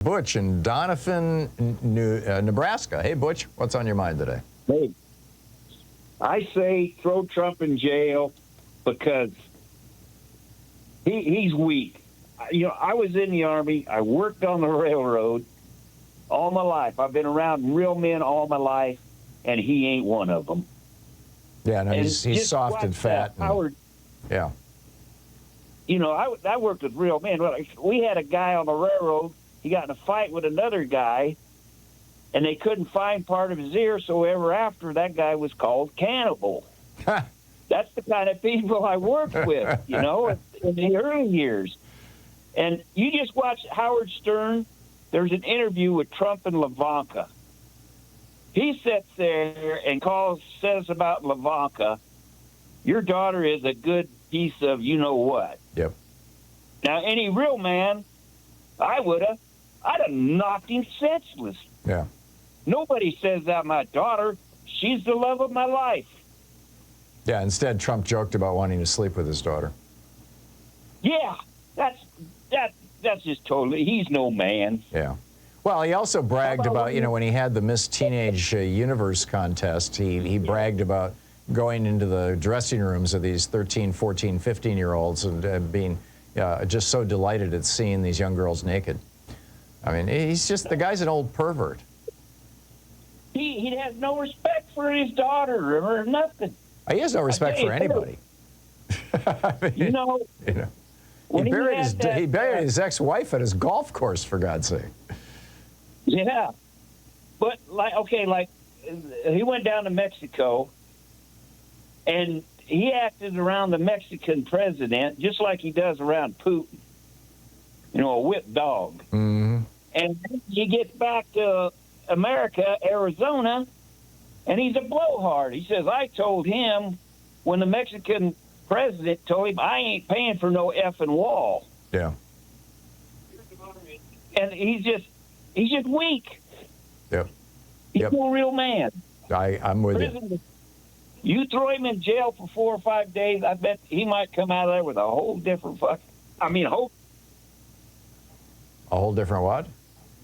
Butch in Doniphan, Nebraska. Hey, Butch, what's on your mind today? Hey, I say throw Trump in jail because he's weak. You know, I was in the Army. I worked on the railroad all my life. I've been around real men all my life, and he ain't one of them. Yeah, no, he's soft and fat. Howard, yeah. You know, I worked with real men. We had a guy on the railroad. He got in a fight with another guy, and they couldn't find part of his ear, so ever after, that guy was called Cannibal. That's the kind of people I worked with, you know, in the early years. And you just watch Howard Stern. There's an interview with Trump and Ivanka. He sits there and says about Ivanka, your daughter is a good piece of you-know-what. Yep. Now, any real man, I'd have knocked him senseless. Yeah. Nobody says that my daughter. She's the love of my life. Yeah, instead, Trump joked about wanting to sleep with his daughter. Yeah, that's just totally, he's no man. Yeah. Well, he also bragged about, you know, when he had the Miss Teenage Universe contest, he bragged about going into the dressing rooms of these 13, 14, 15-year-olds and being just so delighted at seeing these young girls naked. I mean, the guy's an old pervert. He has no respect for his daughter or nothing. He has no respect for anybody. I mean, you know he buried his ex-wife at his golf course, for God's sake. Yeah. But, he went down to Mexico, and he acted around the Mexican president just like he does around Putin. You know, a whipped dog. Mm-hmm. And he gets back to America, Arizona, and he's a blowhard. He says, I told him when the Mexican president told him, I ain't paying for no effing wall. Yeah. And he's just weak. Yep. He's no real man. I'm with you. You throw him in jail for 4 or 5 days, I bet he might come out of there with a whole different A whole different what?